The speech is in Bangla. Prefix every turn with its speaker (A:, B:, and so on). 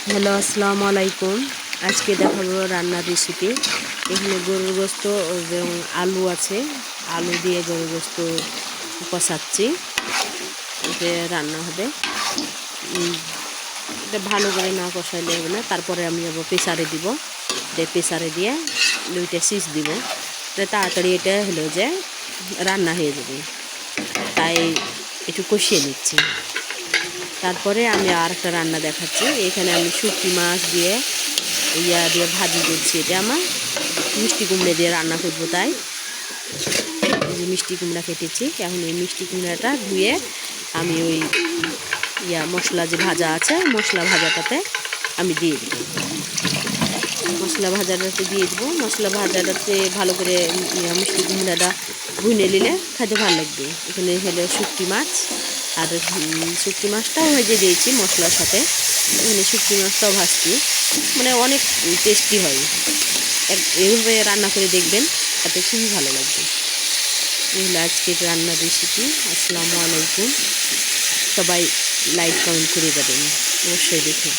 A: হ্যালো, আসসালামু আলাইকুম। আজকে দেখাবো রান্নার রেসিপি। এখানে গরুর গোস্ত এবং আলু আছে। আলু দিয়ে গরুর গোস্ত কষাচ্ছি, এতে রান্না হবে। উম, এটা ভালো করে না কষাইলে হবে না। তারপরে আমি আবার প্রেসারে দিব, প্রেসারে দিয়ে 2টা সিজ দিব। তাড়াতাড়ি এটা হলো যে রান্না হয়ে যাবে, তাই একটু কষিয়ে নিচ্ছি। তারপরে আমি আর একটা রান্না দেখাচ্ছি। এখানে আমি শুটকি মাছ দিয়ে দিয়ে ভাজি করছি। এটা আমার মিষ্টি কুমড়া দিয়ে রান্না করবো, তাই এই যে মিষ্টি কুমড়া কেটেছি। এখন এই মিষ্টি কুমড়াটা ধুয়ে আমি ওই মশলা যে ভাজা আছে, মশলা ভাজাটাতে আমি দিয়ে দেবো। মশলা ভাজাটাতে দিয়ে দেবো। মশলা ভাজাটাতে ভালো করে মিষ্টি কুমড়াটা ভুনে নিলে খেতে ভালো লাগবে। এখানে হলো শুটকি মাছ, আর শুটকি মাছটাও ভেজে দিয়েছি মশলার সাথে। এখানে শুটকি মাছটাও ভাজছি, মানে অনেক টেস্টি হয়। এইভাবে রান্না করে দেখবেন, তাতে খুবই ভালো লাগবে। এই হলো আজকের রান্নার রেসিপি। আসসালামু আলাইকুম। সবাই লাইক কমেন্ট করে যাবেন অবশ্যই দেখে।